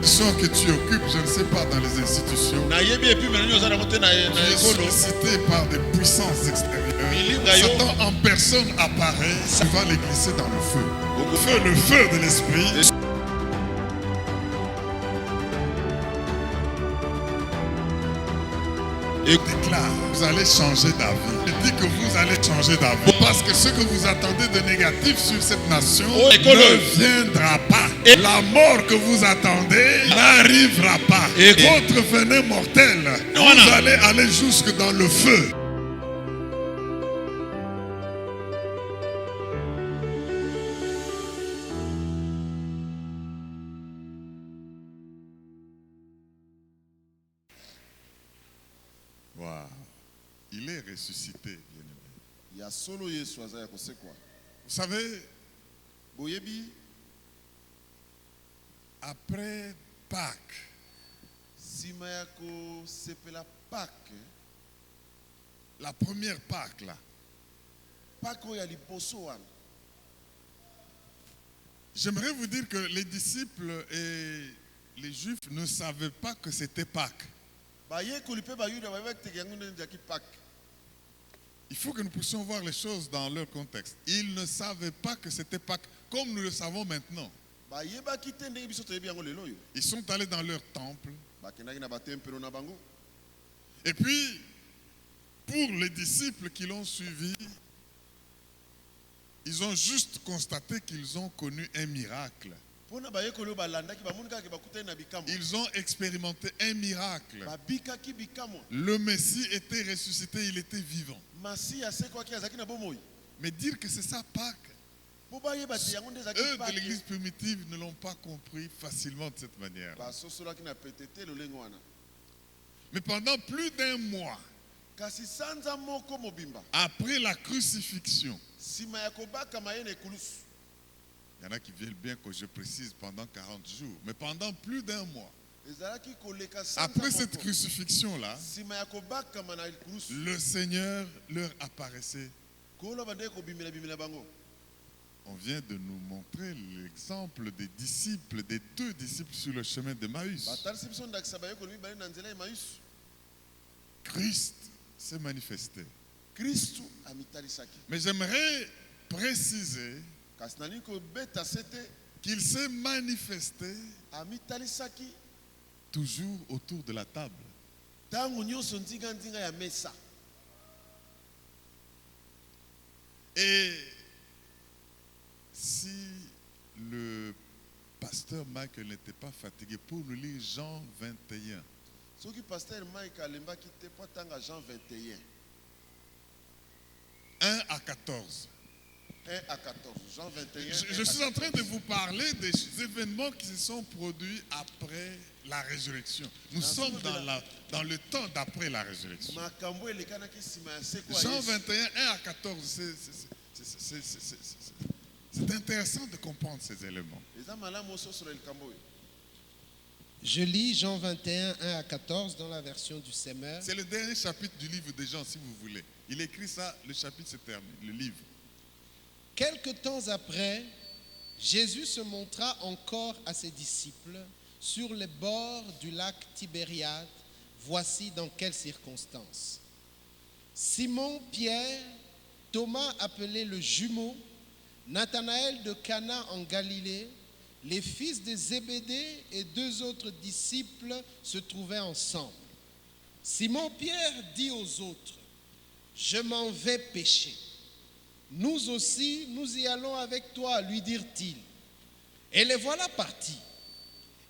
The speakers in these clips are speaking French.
Soit que tu occupes, je ne sais pas, dans les institutions, tu es sollicité par des puissances extérieures. Satan en personne apparaît, tu vas les glisser dans le feu. Le feu de l'esprit. Et déclare, vous allez changer d'avis. Il dit que vous allez changer d'avis. Parce que ce que vous attendez de négatif sur cette nation ne viendra pas. Et la mort que vous attendez n'arrivera pas. Et votre venin mortel, vous allez aller jusque dans le feu. Wow. Il est ressuscité, bien-aimé. Vous savez, après Pâques, la première Pâques là, j'aimerais vous dire que les disciples et les Juifs ne savaient pas que c'était Pâques. Il faut que nous puissions voir les choses dans leur contexte. Ils ne savaient pas que c'était Pâques comme nous le savons maintenant. Ils sont allés dans leur temple. Et puis, pour les disciples qui l'ont suivi, ils ont juste constaté qu'ils ont connu un miracle. Ils ont expérimenté un miracle. Le Messie était ressuscité, il était vivant. Mais dire que c'est ça Pâques, eux de l'église primitive ne l'ont pas compris facilement de cette manière. Mais pendant plus d'un mois, après la crucifixion, il y en a qui veulent bien que je précise pendant 40 jours, mais pendant plus d'un mois, après cette crucifixion-là, le Seigneur leur apparaissait. On vient de nous montrer l'exemple des disciples, des deux disciples sur le chemin d'Emmaüs. Christ s'est manifesté. Mais j'aimerais préciser qu'il s'est manifesté toujours autour de la table. Et si le pasteur Michael n'était pas fatigué pour nous lire Jean 21. Pasteur Michael 1 à 14. 1 à 14, Jean 21. Je suis en train de vous parler des événements qui se sont produits après la résurrection. Nous sommes dans le temps d'après la résurrection. Jean 21, 1 à 14, c'est intéressant de comprendre ces éléments. Je lis Jean 21, 1 à 14 dans la version du Semeur. C'est le dernier chapitre du livre de Jean, si vous voulez. Il écrit ça, le chapitre se termine, le livre. Quelque temps après, Jésus se montra encore à ses disciples sur les bords du lac Tibériade. Voici dans quelles circonstances. Simon, Pierre, Thomas appelé le jumeau, Nathanaël de Cana en Galilée, les fils de Zébédée et deux autres disciples se trouvaient ensemble. Simon Pierre dit aux autres, « Je m'en vais pêcher. » « Nous aussi, nous y allons avec toi, lui dirent-ils. Et les voilà partis.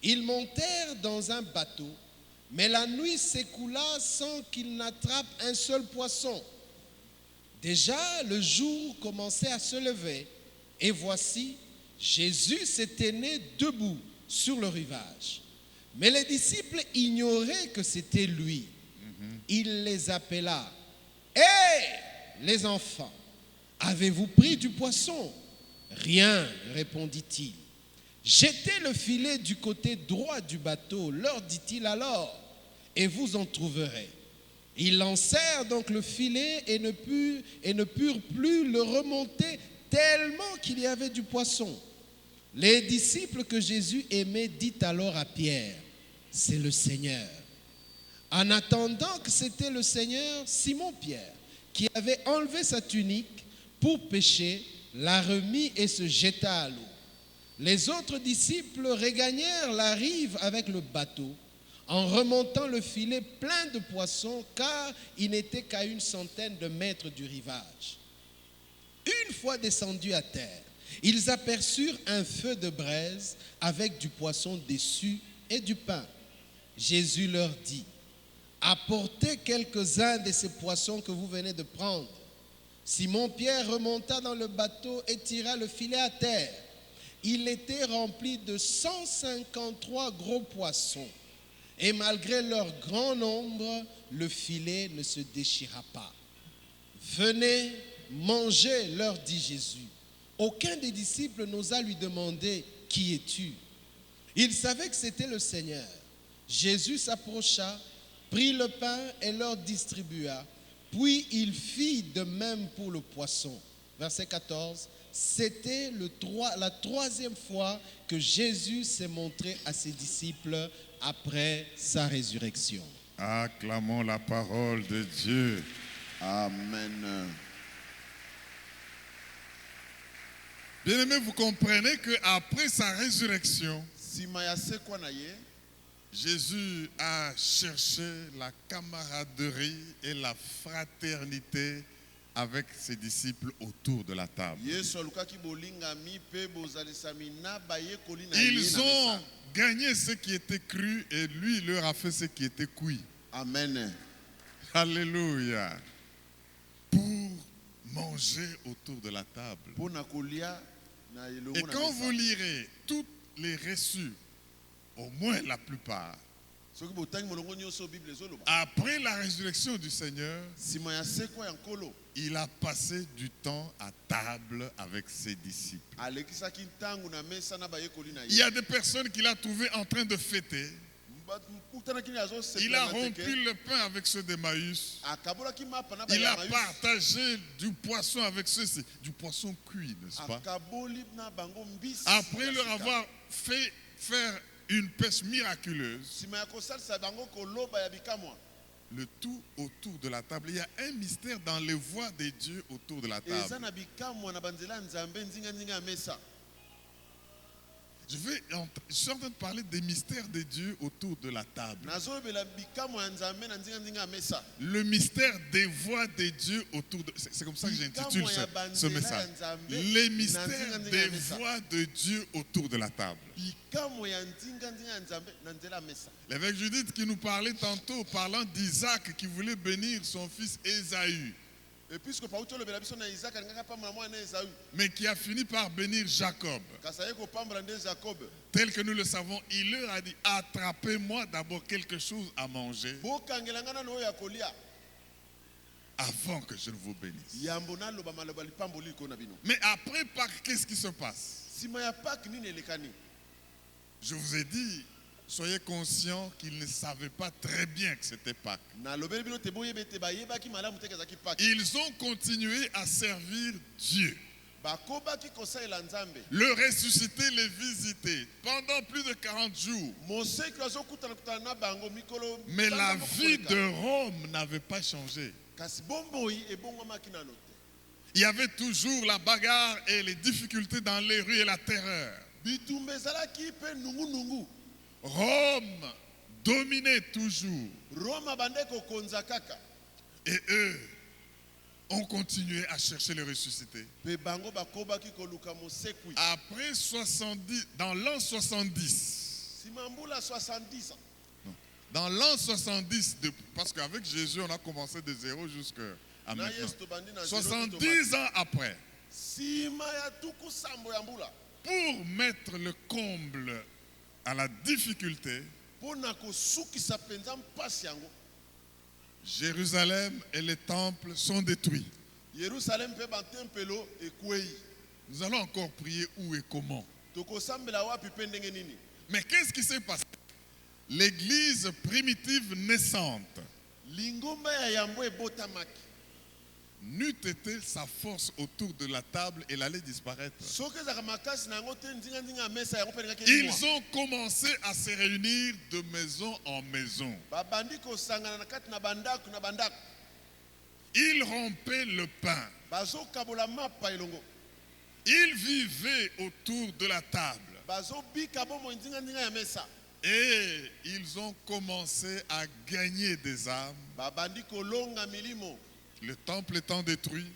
Ils montèrent dans un bateau, mais la nuit s'écoula sans qu'ils n'attrapent un seul poisson. Déjà, le jour commençait à se lever, et voici, Jésus s'était né debout sur le rivage. Mais les disciples ignoraient que c'était lui. Il les appela. « Hé, les enfants! Avez-vous pris du poisson? » Rien, répondit-il. Jetez le filet du côté droit du bateau, leur dit-il alors, et vous en trouverez. Ils lancèrent donc le filet et ne purent plus le remonter tellement qu'il y avait du poisson. Les disciples que Jésus aimait dit alors à Pierre, c'est le Seigneur. En attendant que c'était le Seigneur, Simon-Pierre, qui avait enlevé sa tunique pour pêcher, la remit et se jeta à l'eau. Les autres disciples regagnèrent la rive avec le bateau, en remontant le filet plein de poissons, car il n'était qu'à 100 mètres du rivage. Une fois descendus à terre, ils aperçurent un feu de braise avec du poisson dessus et du pain. Jésus leur dit, apportez quelques-uns de ces poissons que vous venez de prendre. Simon-Pierre remonta dans le bateau et tira le filet à terre. Il était rempli de 153 gros poissons. Et malgré leur grand nombre, le filet ne se déchira pas. Venez, mangez, leur dit Jésus. Aucun des disciples n'osa lui demander, qui es-tu? Il savait que c'était le Seigneur. Jésus s'approcha, prit le pain et leur distribua. Puis il fit de même pour le poisson. Verset 14. C'était la troisième fois que Jésus s'est montré à ses disciples après sa résurrection. Acclamons la parole de Dieu. Amen. Bien-aimés, vous comprenez qu'après sa résurrection, Jésus a cherché la camaraderie et la fraternité avec ses disciples autour de la table. Ils ont gagné ce qui était cru et lui leur a fait ce qui était cuit. Amen. Alléluia. Pour manger autour de la table. Et quand vous lirez toutes les reçus, au moins la plupart, après la résurrection du Seigneur, il a passé du temps à table avec ses disciples. Il y a des personnes qu'il a trouvées en train de fêter. Il a rompu le pain avec ceux d'Emmaüs. Il a partagé du poisson avec ceux, du poisson cuit, n'est-ce pas? Après leur avoir fait faire une pêche miraculeuse, le tout autour de la table. Il y a un mystère dans les voies de Dieu autour de la table. Je suis en train de parler des mystères de Dieu autour de la table. Le mystère des voies de Dieu autour de... C'est comme ça que j'intitule ce message. Les mystères des voies de Dieu autour de la table. L'évêque Judith qui nous parlait tantôt, parlant d'Isaac qui voulait bénir son fils Ésaü, mais qui a fini par bénir Jacob. Tel que nous le savons, il leur a dit, attrapez-moi d'abord quelque chose à manger avant que je ne vous bénisse. Mais après Pâques, qu'est-ce qui se passe? Je vous ai dit, soyez conscients qu'ils ne savaient pas très bien que c'était Pâques. Ils ont continué à servir Dieu. Le ressusciter, les visiter pendant plus de 40 jours. Mais la vie de Rome n'avait pas changé. Il y avait toujours la bagarre et les difficultés dans les rues et la terreur. Rome dominait toujours. Et eux ont continué à chercher le ressuscité. Après 70, dans l'an 70, dans l'an 70, parce qu'avec Jésus, on a commencé de zéro jusqu'à maintenant. 70 ans après, pour mettre le comble à la difficulté, Jérusalem et les temples sont détruits. Nous allons encore prier où et comment. Mais qu'est-ce qui s'est passé? L'église primitive naissante n'eût été sa force autour de la table, elle allait disparaître. Ils ont commencé à se réunir de maison en maison. Ils rompaient le pain. Ils vivaient autour de la table. Et ils ont commencé à gagner des âmes. Le temple étant détruit,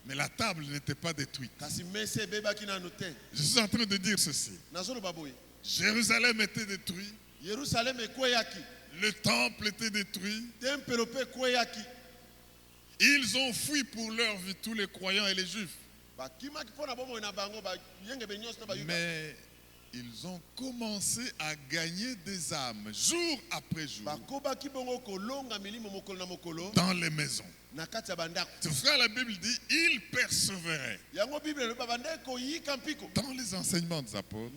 mais la table n'était pas détruite. Je suis en train de dire ceci. Jérusalem était détruit. Le temple était détruit. Ils ont fui pour leur vie, tous les croyants et les juifs. Mais ils ont commencé à gagner des âmes jour après jour dans les maisons. C'est pourquoi la Bible dit ils persévéraient dans les enseignements des apôtres.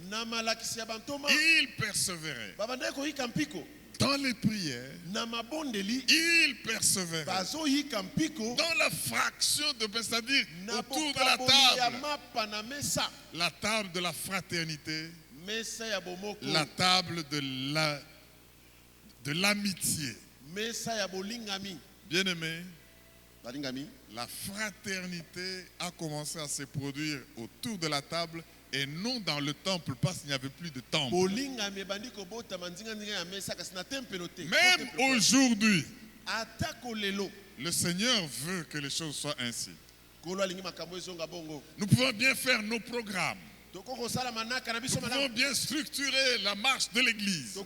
Ils persévéraient dans les prières. Ils persévéraient dans la fraction de pain, c'est-à-dire autour de la table de la fraternité, la table de l'amitié. Bien-aimés, la fraternité a commencé à se produire autour de la table et non dans le temple parce qu'il n'y avait plus de temple. Même aujourd'hui, le Seigneur veut que les choses soient ainsi. Nous pouvons bien faire nos programmes. Nous pouvons bien structurer la marche de l'église.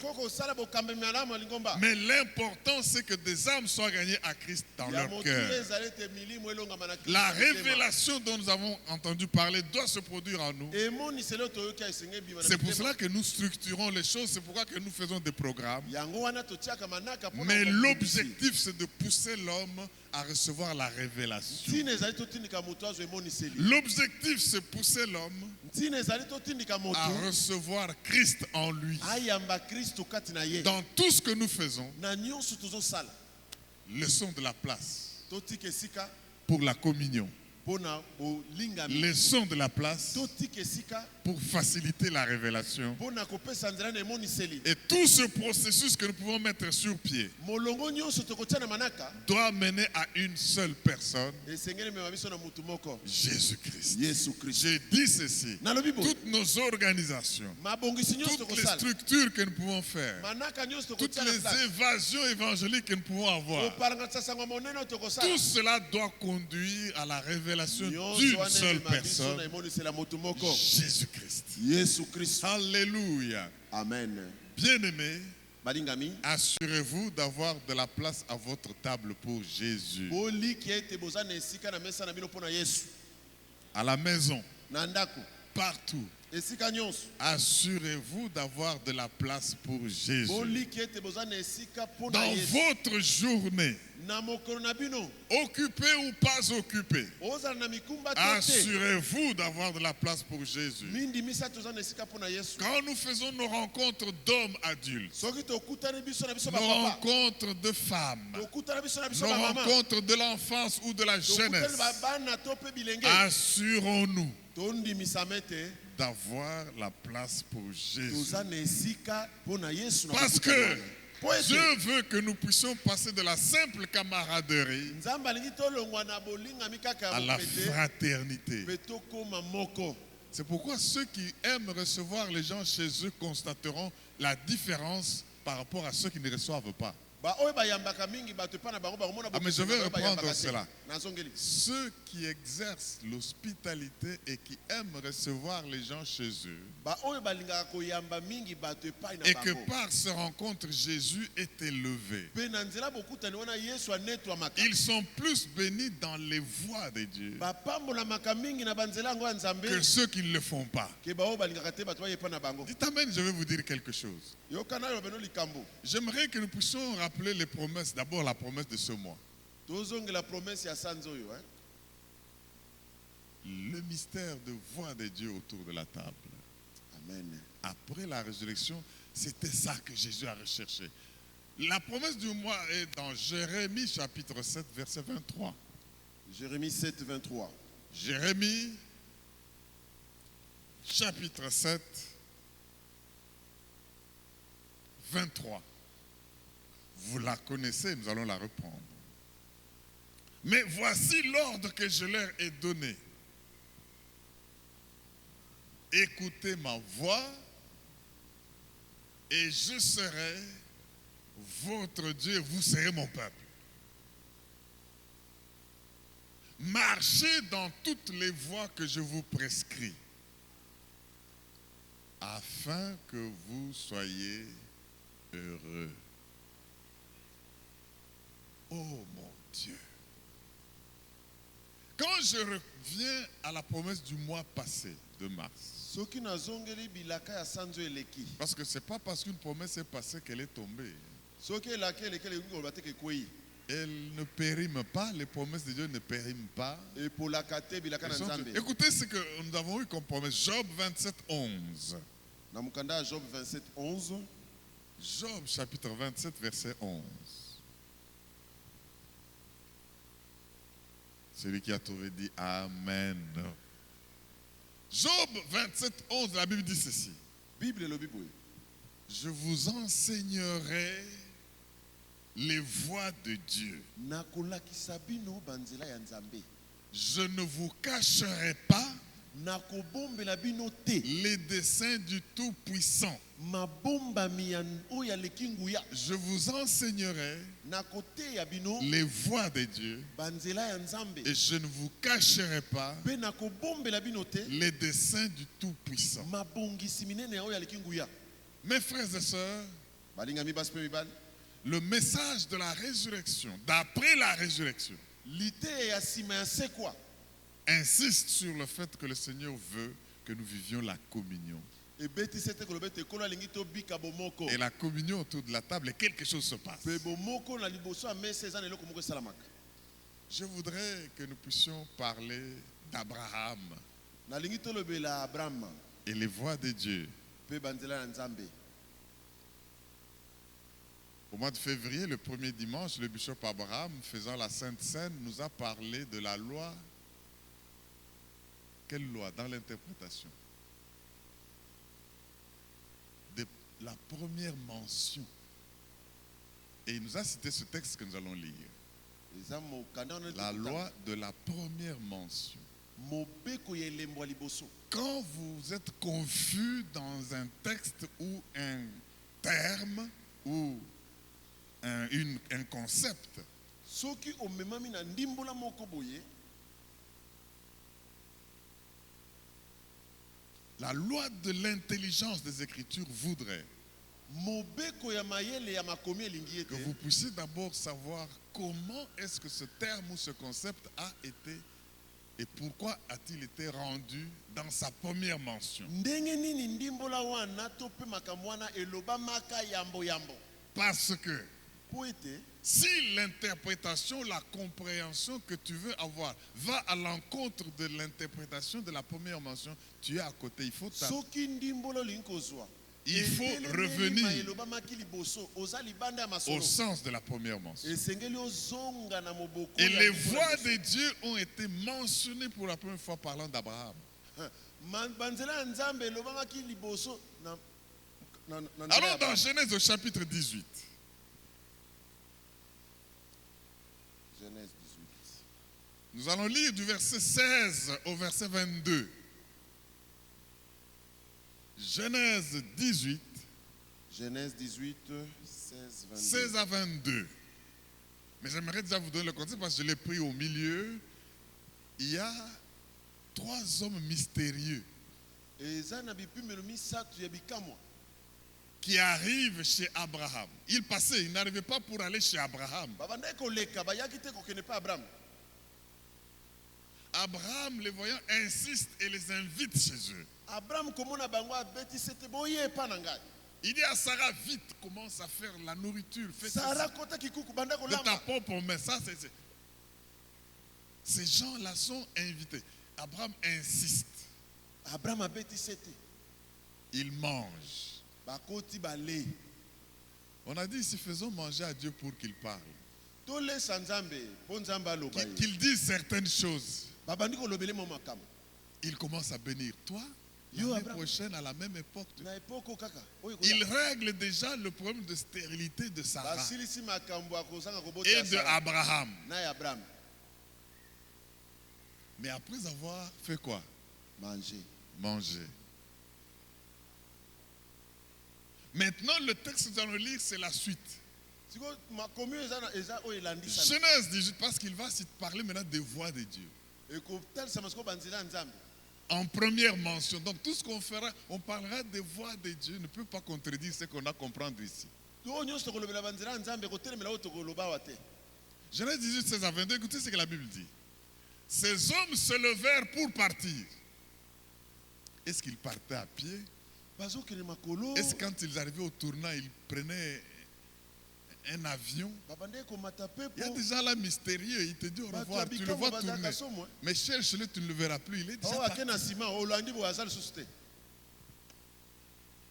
Mais l'important, c'est que des âmes soient gagnées à Christ dans leur cœur. La révélation dont nous avons entendu parler doit se produire en nous. C'est pour cela que nous structurons les choses. C'est pourquoi que nous faisons des programmes. Mais l'objectif, c'est de pousser l'homme à recevoir la révélation. L'objectif, c'est pousser l'homme à recevoir Christ en lui. Dans tout ce que nous faisons, laissons de la place pour la communion. Laissons de la place pour faciliter la révélation. Et tout ce processus que nous pouvons mettre sur pied doit mener à une seule personne, Jésus-Christ. J'ai dit ceci. Toutes nos organisations, toutes les structures que nous pouvons faire, toutes les évasions évangéliques que nous pouvons avoir, tout cela doit conduire à la révélation d'une seule personne, Jésus-Christ. Alléluia. Amen. Bien-aimés, assurez-vous d'avoir de la place à votre table pour Jésus. À la maison, partout. Assurez-vous d'avoir de la place pour Jésus. Dans votre journée, occupé ou pas occupé, assurez-vous d'avoir de la place pour Jésus. Quand nous faisons nos rencontres d'hommes adultes, nos rencontres de femmes, nos rencontres de l'enfance ou de la jeunesse, assurons-nous d'avoir la place pour Jésus. Parce que Dieu veut que nous puissions passer de la simple camaraderie à la fraternité. C'est pourquoi ceux qui aiment recevoir les gens chez eux constateront la différence par rapport à ceux qui ne reçoivent pas. Ah, mais je vais reprendre cela. Ceux qui exercent l'hospitalité et qui aiment recevoir les gens chez eux, et que par ce rencontre Jésus est élevé, ils sont plus bénis dans les voies de Dieu que ceux qui ne le font pas. Dites amen, je vais vous dire quelque chose. J'aimerais que nous puissions rappeler les promesses. D'abord la promesse de ce mois. Le mystère de voix de Dieu autour de la table. Amen. Après la résurrection, c'était ça que Jésus a recherché. La promesse du mois est dans Jérémie chapitre 7, verset 23. Jérémie 7, 23. Jérémie chapitre 7, 23. Vous la connaissez, nous allons la reprendre. Mais voici l'ordre que je leur ai donné. Écoutez ma voix et je serai votre Dieu, vous serez mon peuple. Marchez dans toutes les voies que je vous prescris, afin que vous soyez heureux. Oh mon Dieu. Quand je reviens à la promesse du mois passé, de mars, parce que ce n'est pas parce qu'une promesse est passée qu'elle est tombée. Elle ne périme pas, les promesses de Dieu ne périment pas. Écoutez ce que nous avons eu comme promesse. Job 27, 11. Job 27, 11. Job chapitre 27, verset 11. Celui qui a trouvé dit Amen. Job 27, 11, la Bible dit ceci. Je vous enseignerai les voies de Dieu. Je ne vous cacherai pas les desseins du Tout-Puissant. Je vous enseignerai les voies de Dieu et je ne vous cacherai pas les desseins du Tout-Puissant. Mes frères et sœurs, le message de la résurrection, d'après la résurrection, insiste sur le fait que le Seigneur veut que nous vivions la communion. Et la communion autour de la table, et quelque chose se passe. Je voudrais que nous puissions parler d'Abraham et les voies de Dieu. Au mois de février, le premier dimanche, le bishop Abraham, faisant la Sainte Seine, nous a parlé de la loi. Quelle loi? Dans l'interprétation. De la première mention. Et il nous a cité ce texte que nous allons lire. La loi de la première mention. Quand vous êtes confus dans un texte ou un terme ou un concept, la loi de l'intelligence des Écritures voudrait que vous puissiez d'abord savoir comment est-ce que ce terme ou ce concept a été et pourquoi a-t-il été rendu dans sa première mention. Parce que si l'interprétation, la compréhension que tu veux avoir va à l'encontre de l'interprétation de la première mention, tu es à côté. Il faut revenir au sens de la première mention. Et les voies de Dieu ont été mentionnées pour la première fois parlant d'Abraham. Alors dans Genèse au chapitre 18. Genèse 18. Nous allons lire du verset 16 au verset 22. Genèse 18. Genèse 18, 16, 22. 16 à 22. Mais j'aimerais déjà vous donner le contexte parce que je l'ai pris au milieu. Il y a 3 hommes mystérieux qui arrivent chez Abraham. Ils passaient, ils n'arrivaient pas pour aller chez Abraham. Abraham, les voyant, insiste et les invite chez eux. Il dit à Sarah, vite, commence à faire la nourriture. Fais de ta propre main. Ces gens-là sont invités. Abraham insiste. Il mange. On a dit ici, faisons manger à Dieu pour qu'il parle. tolesa nzambe mpo nzambe aloba ye. Qu'il dise certaines choses. babandi kolobele mo makambo Il commence à bénir. Toi, Yo, l'année Abraham. prochaine, à la même époque, na epoko kaka oyo il règle déjà le problème de stérilité de Sarah basilisi makambo ya kozanga kobota et ya de Sara Abraham. na ya Abraham. Mais après avoir fait quoi? Manger. Manger. Maintenant, le texte que nous allons lire, c'est la suite. siko makomi oyo eza oyo elandisana Genèse 18, parce qu'il va parler maintenant des voies de Dieu. ekotalisama siko banzela ya nzambe. En première mention. Donc tout ce qu'on fera, on parlera des voies de Dieu, ne peut pas contredire ce qu'on a à comprendre ici. oyo nyonso tokolobela banzela ya nzambe ekotelemela oyo tokoloba awa te. Genèse 18, 16 à 22, écoutez ce que la Bible dit. Ces hommes se levèrent pour partir. Est-ce qu'ils partaient à pied? bazokende makolo Est-ce que quand ils arrivaient au tournant, ils prenaient un avion? babandaki komata Il y a mpepo des gens là mystérieux, ils te disent au bato revoir, ya tu le bikambo vois bazalaka tourner. somo Mais cherche-le, tu ne le verras plus. Il est déjà oyo parti. ake na nsima olandi boyo aza lisusu te.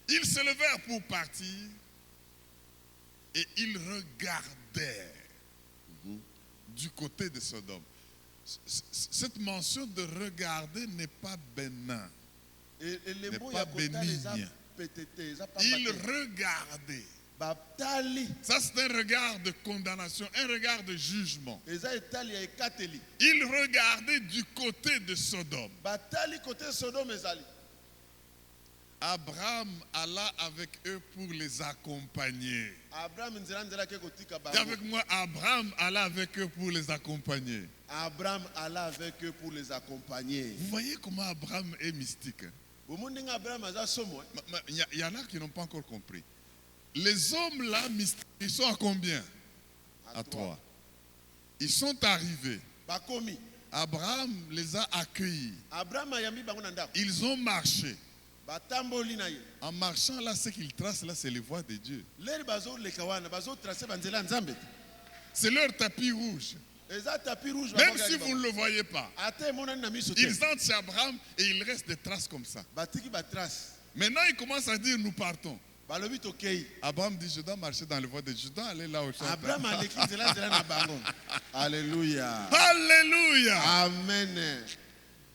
Ils se levèrent pour partir et ils regardèrent du côté de Sodome. Cette mention de regarder n'est pas bénin. elembo pas ya kotala eza bénigne. pete te eza Ils pamba te regardaient. batali Ça, c'est un regard de condamnation, un regard de jugement. eza etali ya ekateli Ils regardaient du côté de Sodome. batali kote Sodome ezali. Abraham alla avec eux pour les accompagner. Abraham nzela nzelaki kotika Dis avec bango. moi, Abraham alla avec eux pour les accompagner. Abraham alla avec eux pour les accompagner. Vous voyez comment Abraham est mystique. Hein? Bomoni ndenge Abraham aza somo. Il y en a qui n'ont pas encore compris. Les hommes là, mystiques, ils sont à combien? À 3. Ils sont arrivés. Bakomi. Abraham les a accueillis. Abraham ayambi bango na ndako. Ils ont marché. Batamboli na ye. En marchant là, ce qu'ils tracent là, c'est les voies de Dieu. Leri bazoleka wana bazotrace banzela ya nzambe te. C'est leur tapis rouge. Eza tapis rouge Même babokaki si bango. vous ne le voyez pas. Ata emonani na miso te. Ils entrent chez Abraham et il reste des traces comme ça. Batiki batrace. Maintenant, ils commencent à dire, nous partons. Balobi tokei. Abraham dit, je dois marcher dans les voies de Dieu. Je dois aller là où je suis. Abraham aleki nzela na bango. Alléluia. Alléluia. Amen.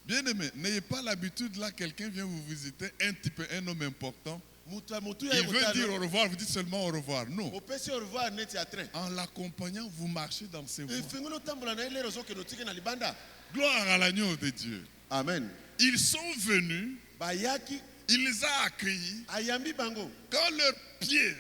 Bien-aimé, n'ayez pas l'habitude là, quelqu'un vient vous visiter, un type, un homme important. Mutu mutu Il veut dire au revoir, vous dites seulement au revoir. Non. opesi au revoir neti ya train. En l'accompagnant, vous marchez dans ses voies. Efengolo tambola na ile rozokende otike na libanda. Gloire à l'agneau de Dieu. Amen. Ils sont venus, Bayaki il les a accueillis. ayambi bango. Quand leurs pieds,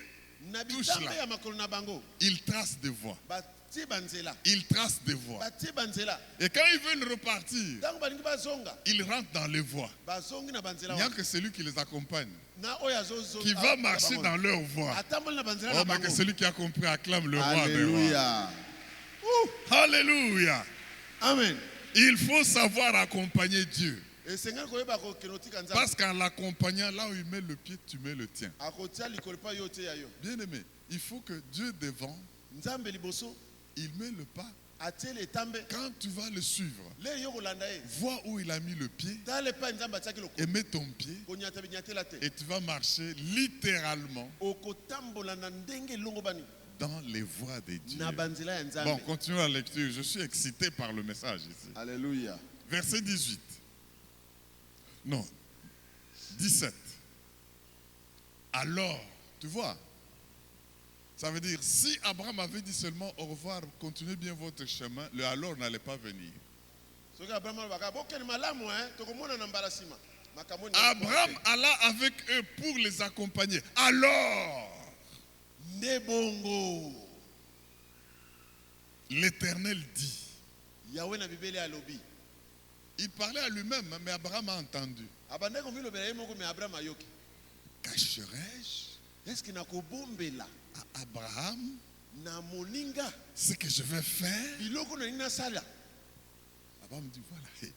Na Touche bitambe là. ya makolo na bango. ils tracent des voies. Batie banzela. Ils tracent des voies. Batie banzela. Et quand ils veulent repartir, Tango balingi bazonga. ils rentrent dans les voies. Bazongi na banzela Il n'y a wana. que celui qui les accompagne, Na oyo azozo. qui va marcher dans leur voie. Atamboli na banzela Oh, na mais que bango. celui qui a compris acclame le roi des rois. Alléluia. Alléluia. Amen. Il faut savoir accompagner Dieu. Esengeli koyeba kokende otika nzambe. Parce qu'en l'accompagnant, là où il met le pied, tu mets le tien. Akotia likolo pa yo te ya yo. Bien aimé, il faut que Dieu devant, Nzambe liboso il met le pas. atie le tambe. Quand tu vas le suivre, Le yo kolanda ye. vois où il a mis le pied Tala pa nzambe atiaki lokolo. et mets ton pied Konyata binyatela te. et tu vas marcher littéralement Okotambola na ndenge longo bani. dans les voies de Dieu. Na banzela ya nzambe. Bon, continuons la lecture. Je suis excité par le message ici. Alléluia. Verset 18. Non, 17. Alors, tu vois, ça veut dire, si Abraham avait dit seulement au revoir, continuez bien votre chemin, le alors n'allait pas venir. Soki Abraham alobaka bokende malamu tokomona na mbala nsima. Makambo ni- Abraham alla avec eux pour les accompagner. Alors, nde bongo. l'Éternel dit, Yahweh na Bibeli alobi. il parlait à lui-même, mais Abraham a entendu. Abandaki komilobela ye moko me Abraham ayoki. Cacherai-je Eske nakobombela à Abraham na moninga ce que je vais faire? biloko na nini nasala. Abraham dit, voilà, hé,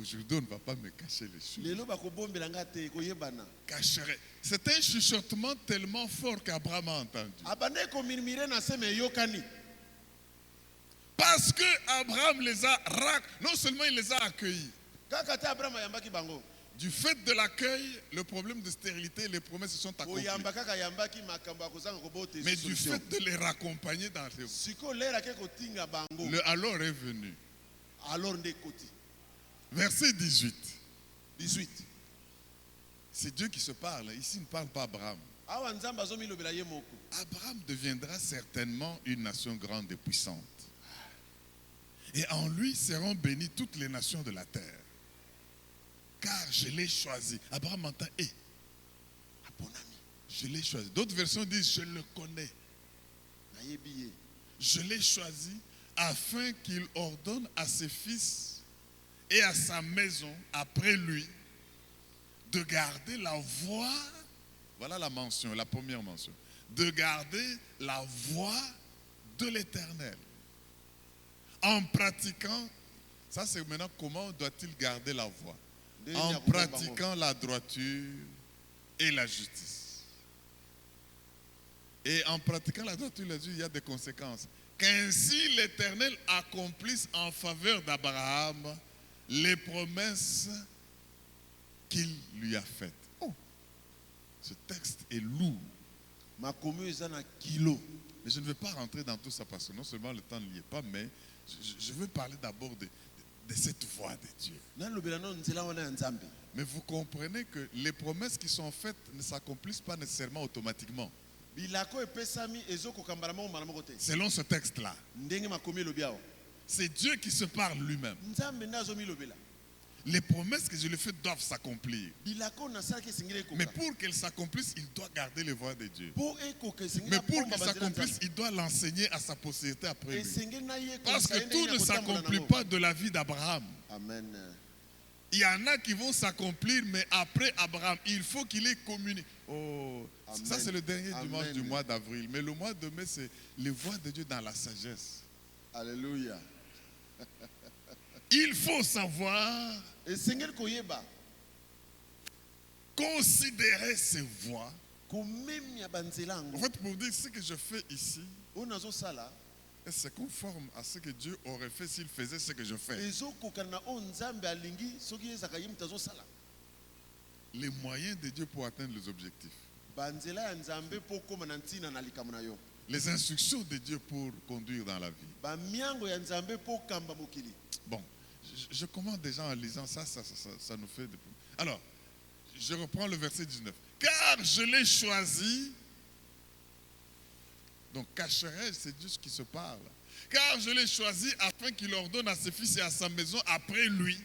aujourd'hui on ne va pas me cacher les choses. Lelo bakobombela nga te koyebana. Cacherai. C'est un chuchotement tellement fort qu'Abraham a entendu. Abandaki komirmire na se me eyokani. Parce que Abraham les a non seulement il les a accueillis, Kaka te Abraham ayambaki bango. Du fait de l'accueil, le problème de stérilité et les promesses se sont accomplis. Oyamba kaka yambaki makambo ya kozanga kobota Mais du solution. fait de les raccompagner dans les... Siko lera ke kotinga bango. Le alors est venu. Alors nde koti. Verset 18. 18. C'est Dieu qui se parle. Ici, il ne parle pas Abraham. Awa nzamba zomi lobela ye moko. Abraham deviendra certainement une nation grande et puissante. Et en lui seront bénies toutes les nations de la terre. Car je l'ai choisi. Abraham entend, je l'ai choisi. D'autres versions disent, je le connais. Je l'ai choisi afin qu'il ordonne à ses fils et à sa maison après lui de garder la voie. Voilà la mention, la première mention. De garder la voie de l'Éternel. En pratiquant, ça c'est maintenant comment doit-il garder la voie? En pratiquant la droiture et la justice. Et en pratiquant la droiture et la justice, il y a des conséquences. Qu'ainsi l'Éternel accomplisse en faveur d'Abraham les promesses qu'il lui a faites. Oh, ce texte est lourd. Mais je ne vais pas rentrer dans tout ça parce que non seulement le temps n'y est pas, mais je veux parler d'abord de cette voix de Dieu. Mais vous comprenez que les promesses qui sont faites ne s'accomplissent pas nécessairement automatiquement. Selon ce texte-là, c'est Dieu qui se parle lui-même. Les promesses que je lui fais doivent s'accomplir. Mais pour qu'elles s'accomplissent, il doit garder les voies de Dieu. Mais pour qu'elles s'accomplissent, il doit l'enseigner à sa postérité après lui. Parce que tout ne s'accomplit pas de la vie d'Abraham. Il y en a qui vont s'accomplir, mais après Abraham, il faut qu'il ait communiqué. Oh, ça c'est le dernier dimanche du mois d'avril. Mais le mois de mai, c'est les voies de Dieu dans la sagesse. Alléluia. Il faut savoir considérer ces voies. En fait, pour dire ce que je fais ici, c'est conforme à ce que Dieu aurait fait s'il faisait ce que je fais. Les moyens de Dieu pour atteindre les objectifs. Les instructions de Dieu pour conduire dans la vie. Bon, je commence déjà en lisant ça nous fait... Alors, je reprends le verset 19. Car je l'ai choisi... Donc, cacherai, c'est Dieu qui se parle. Car je l'ai choisi afin qu'il ordonne à ses fils et à sa maison après lui.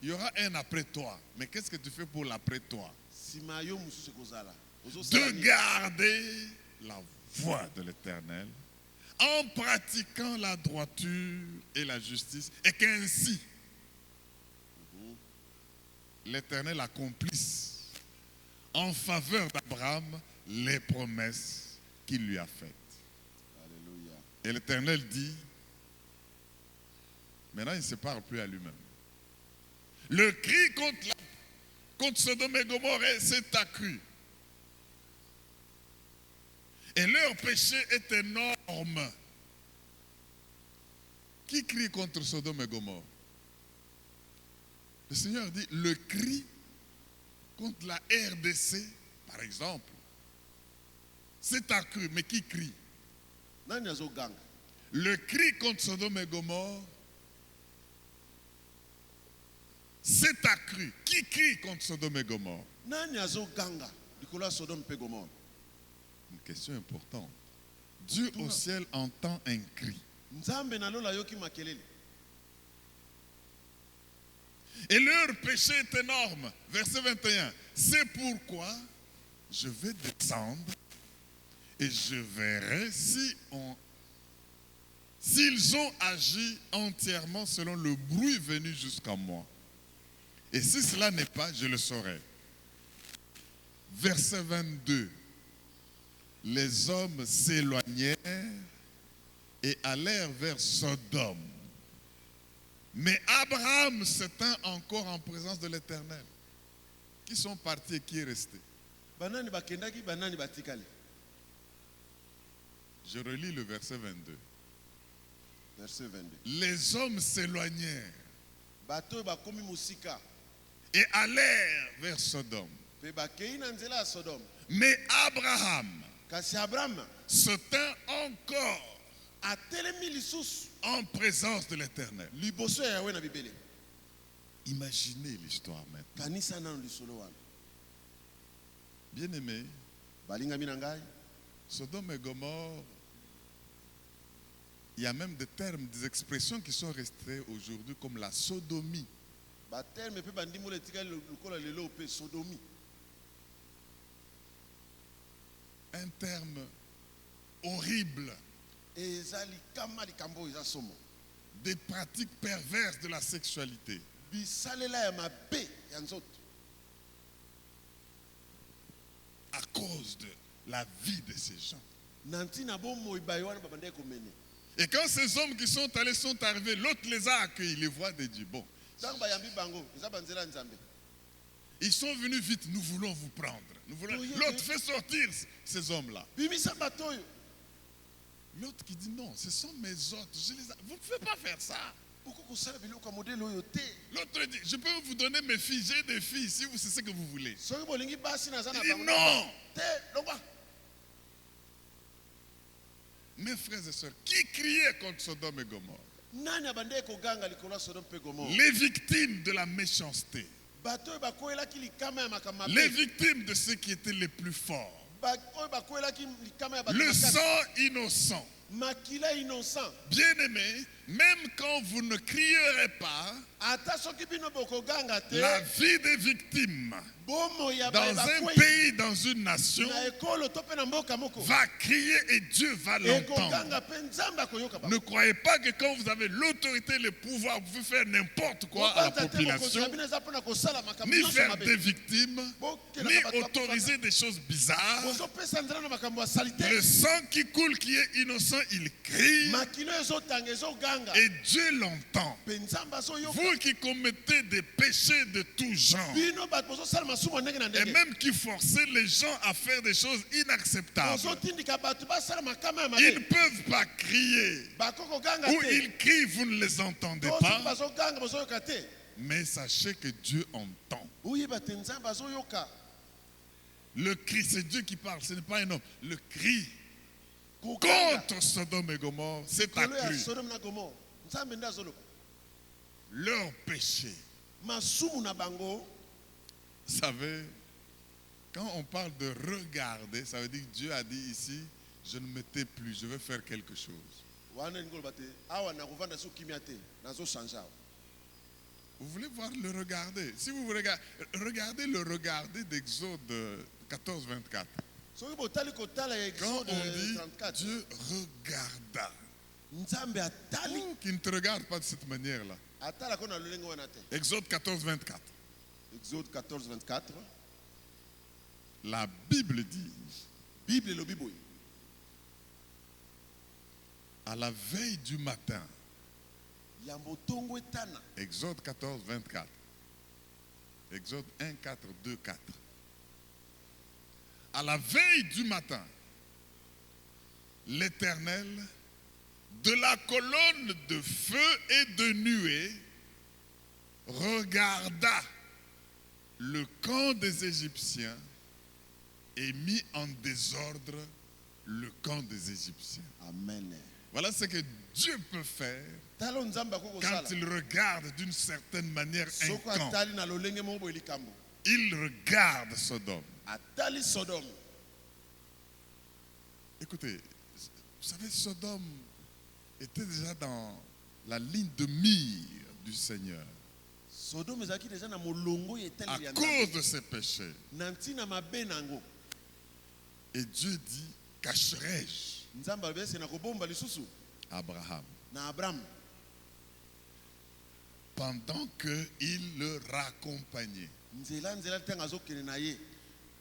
Il y aura un après toi. Mais qu'est-ce que tu fais pour l'après toi? De garder la voie de l'Éternel en pratiquant la droiture et la justice. Et qu'ainsi, l'Éternel accomplisse en faveur d'Abraham les promesses qu'il lui a faites. Et l'Éternel dit, maintenant il ne se parle plus à lui-même. Le cri contre Sodome et Gomorrhe s'est accru. Et leur péché est énorme. Qui crie contre Sodome et Gomorrhe? Le Seigneur dit, le cri contre la RDC, par exemple, s'est accru. Mais qui crie? Le cri contre Sodome et Gomorrhe s'est accru. Qui crie contre Sodome et Gomorrhe? Une question importante. Dieu au ciel entend un cri. Et leur péché est énorme. Verset 21. C'est pourquoi je vais descendre et je verrai s'ils ont agi entièrement selon le bruit venu jusqu'à moi. Et si cela n'est pas, je le saurai. Verset 22. Les hommes s'éloignèrent et allèrent vers Sodome. Mais Abraham se tint encore en présence de l'Éternel. Qui sont partis et qui est resté? Je relis le verset 22. Verset 22. Les hommes s'éloignèrent et allèrent vers Sodome. Pe bakei na nzela ya Sodome. Mais Abraham Kasi Abraham se tint encore atelemi lisusu en présence de l'Éternel. liboso ya Yawe na bibele. Imaginez l'histoire maintenant. Kanisa nano lisolo wana. Bien-aimés, Balingami na ngai. Sodome et Gomorre, il y a même des termes, des expressions qui sont restées aujourd'hui comme la sodomie. Ba terme pe bandimo le tika lokola lelo pe sodomi. Un terme horrible, Eza likama likambo eza somo. des pratiques perverses de la sexualité. Bisalela ya mabe ya nzoto. À cause de la vie de ces gens. Nanti na bomo ibayo wana babande komene. Et quand ces hommes qui sont allés sont arrivés, l'autre les a accueillis, les voix de Dieu. Bon, Tango bayambi bango, eza banzela nzambe. ils sont venus vite, nous voulons vous prendre. L'autre fait sortir ces hommes-là. Bimisa batoyo. L'autre qui dit non, ce sont mes hôtes, vous ne pouvez pas faire ça. Pourquoi kosala biloko modèle oyo te? L'autre dit, je peux vous donner mes filles, j'ai des filles, si c'est ce que vous voulez. Soki bolingi basi na za na Il dit bango. non. Te, longwa. Mes frères et sœurs, qui criait contre Sodome et Gomorre? Nani abande koganga likolo ya Sodome pe Gomorrhe? Les victimes de la méchanceté. Bato bakoyelaki likama ya makambo Les mabe. victimes de ceux qui étaient les plus forts. Oyo bakoyelaki likama ya bato Le makasi. sang innocent. Makila innocent. Bien-aimés, même quand vous ne crierez pas, Ata soki bino bokoganga te. la vie des victimes Bomo ya dans un bakoyi. pays, dans une nation, Na ekolo to pe na mboka moko. va crier et Dieu va l'entendre. Ekoganga pe nzambe akoyoka ba. Ne croyez pas que quand vous avez l'autorité, le pouvoir, vous pouvez faire n'importe quoi à la population, ni faire des victimes, ni autoriser des choses bizarres. Le sang qui coule, qui est innocent, il crie et Dieu l'entend. Vous qui commettez des péchés de tout genre et même qui forcez les gens à faire des choses inacceptables, ils ne peuvent pas crier. Ou ils crient, vous ne les entendez pas. Mais sachez que Dieu entend. Le cri, c'est Dieu qui parle, ce n'est pas un homme. Le cri contre Sodome et Gomorre, c'est accru. Leur péché. Vous savez, quand on parle de regarder, ça veut dire que Dieu a dit ici, je ne me tais plus, je veux faire quelque chose. Vous voulez voir le regarder? Si vous regardez le regarder d'Exode 14, 24. Quand on dit Dieu regarda, qui ne te regarde pas de cette manière-là. Exode 14, 24. Exode 14, 24. La Bible dit, à la veille du matin, Exode 14, 24. Exode 1, 4, 2, 4. À la veille du matin, l'Éternel, de la colonne de feu et de nuée, regarda le camp des Égyptiens et mit en désordre le camp des Égyptiens. Amen. Voilà ce que Dieu peut faire quand il regarde d'une certaine manière un camp. Il regarde Sodome. Écoutez, vous savez, Sodome était déjà dans la ligne de mire du Seigneur. À cause de ses péchés. Et Dieu dit, cacherai-je Abraham pendant qu'il le raccompagnait.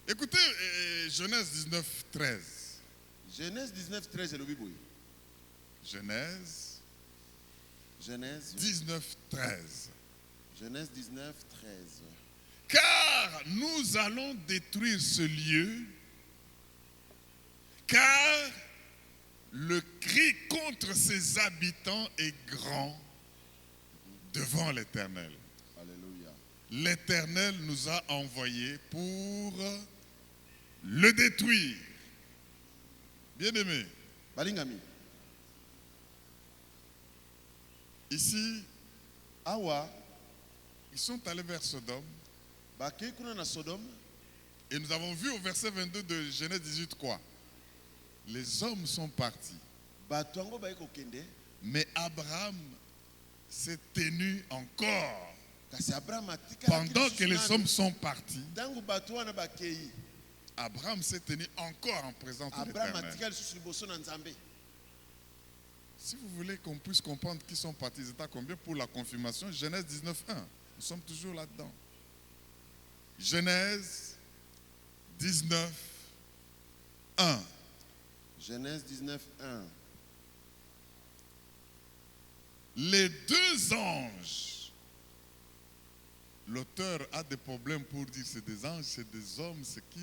Écoutez, Genèse 19, 13. Genèse 19, 13 Genèse 19, 13. Genèse 19, 13. Car nous allons détruire ce lieu, car le cri contre ses habitants est grand devant l'Éternel. Alléluia. l'Éternel nous a envoyés pour le détruire. Bien-aimé, balingami ici, awa ils sont allés vers Sodome. bakei kuna na Sodome. Et nous avons vu au verset 22 de Genèse 18 quoi? Les hommes sont partis. Bato yango baye kokende. Mais Abraham s'est tenu encore. Kasi Abraham atika Pendant que les hommes sont partis, tangu bato wana bakei. Abraham s'est tenu encore en présence de Abraham l'Éternel. atika lisusu liboso na Nzambe. Si vous voulez qu'on puisse comprendre qui sont partis, ils étaient à combien pour la confirmation? Genèse 19.1. Nous sommes toujours là-dedans. Genèse 19.1. Genèse 19.1. Les deux anges, l'auteur a des problèmes pour dire c'est des anges, c'est des hommes, c'est qui?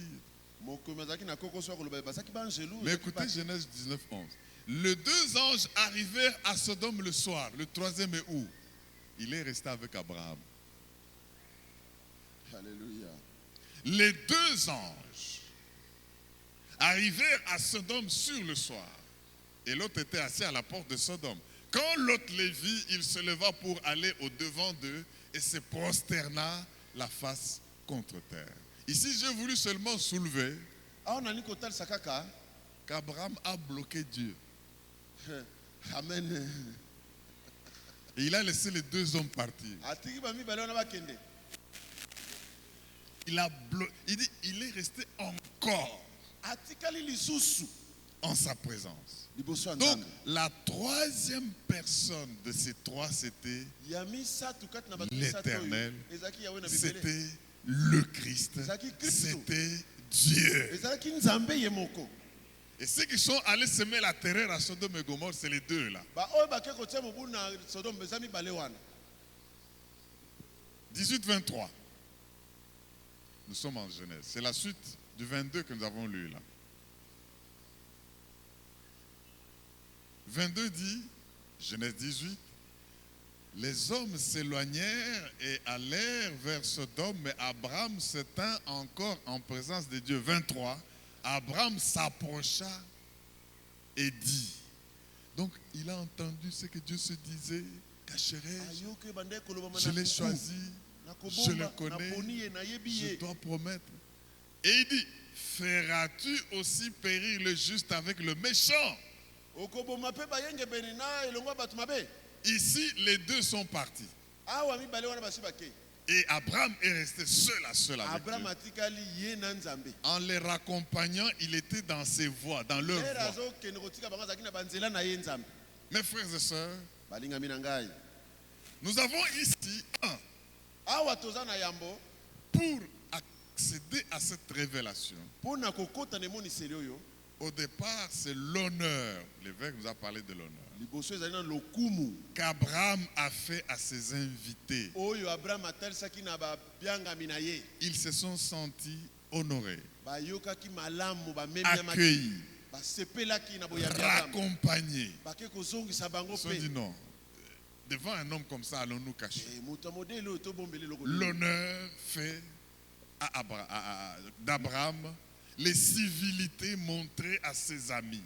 Mais écoutez Genèse 19.11. Les deux anges arrivèrent à Sodome le soir. Le troisième est où? Il est resté avec Abraham. Alléluia. Les deux anges arrivèrent à Sodome sur le soir. Et l'autre était assis à la porte de Sodome. Quand l'autre les vit, il se leva pour aller au-devant d'eux et se prosterna la face contre terre. Ici, j'ai voulu seulement soulever qu'Abraham a bloqué Dieu. Amen. Et il a laissé les deux hommes partir. Il dit, il est resté encore en sa présence. Donc, la troisième personne de ces trois, c'était l'Éternel, c'était le Christ, c'était Dieu. Et ceux qui sont allés semer la terreur à Sodome et Gomorrhe, c'est les deux là. 18-23. Nous sommes en Genèse. C'est la suite du 22 que nous avons lu là. 22 dit, Genèse 18, les hommes s'éloignèrent et allèrent vers Sodome, mais Abraham se tint encore en présence de Dieu. 23, Abraham s'approcha et dit. Donc il a entendu ce que Dieu se disait, cacherai-je, je l'ai choisi, je le connais, je dois promettre. Et il dit, feras-tu aussi périr le juste avec le méchant? Ici, les deux sont partis. Et Abraham est resté seul avec Dieu. En les raccompagnant, il était dans ses voies, dans leur voie. Mes frères et sœurs, nous avons ici pour accéder à cette révélation. Au départ, c'est l'honneur. L'évêque nous a parlé de l'honneur qu'Abraham a fait à ses invités. Ils se sont sentis honorés, accueillis, raccompagnés. Ils se sont dit non, devant un homme comme ça, allons-nous cacher? L'honneur fait d'Abraham, les civilités montrées à ses amis.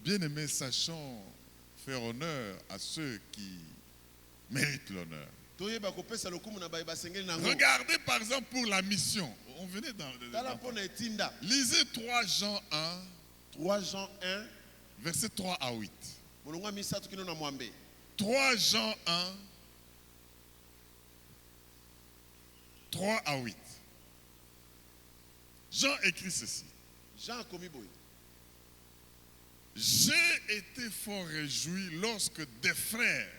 Bien-aimés, sachons faire honneur à ceux qui méritent l'honneur. Regardez par exemple pour la mission. On venait lisez 3 Jean 1, 3 Jean 1, versets 3 à 8. 3 Jean 1, 3 à 8. Jean écrit ceci. J'ai été fort réjoui lorsque des frères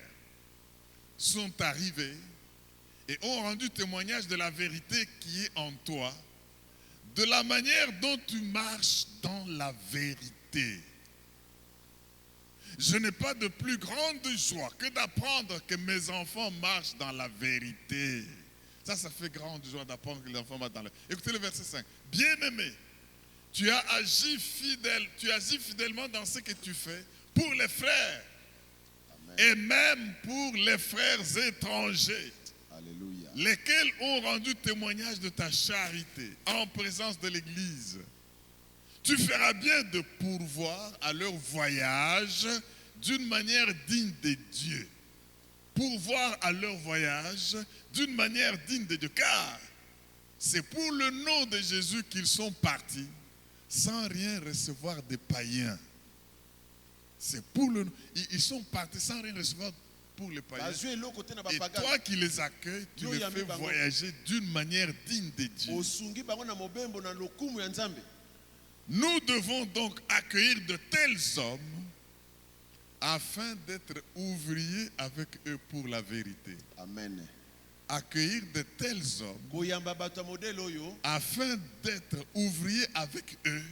sont arrivés et ont rendu témoignage de la vérité qui est en toi, de la manière dont tu marches dans la vérité. Je n'ai pas de plus grande joie que d'apprendre que mes enfants marchent dans la vérité. Ça fait grande joie d'apprendre que les enfants marchent dans la vérité. Écoutez le verset 5. Bien-aimé, tu as agi fidèlement dans ce que tu fais pour les frères. et même pour les frères étrangers, Alléluia. lesquels ont rendu témoignage de ta charité en présence de l'Église. Tu feras bien de pourvoir à leur voyage d'une manière digne de Dieu. Pourvoir à leur voyage d'une manière digne de Dieu. Car c'est pour le nom de Jésus qu'ils sont partis sans rien recevoir des païens. C'est pour le nom. Ils sont partis sans rien recevoir pour les païens. Et toi qui les accueilles, tu les fais voyager d'une manière digne de Dieu. Nous devons donc accueillir de tels hommes afin d'être ouvriers avec eux pour la vérité. Amen. Accueillir de tels hommes afin d'être ouvriers avec eux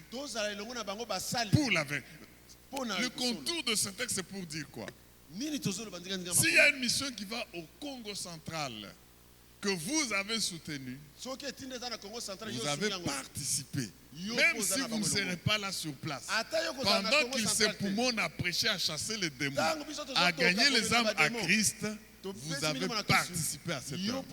pour la vérité. Le contour de ce texte, c'est pour dire quoi? S'il y a une mission qui va au Congo central, que vous avez soutenu, vous avez participé. Même si vous ne serez pas là sur place. Pendant qu'ils se poumonent à prêcher, à chasser les démons, à gagner les âmes à Christ, vous avez participé à cette œuvre.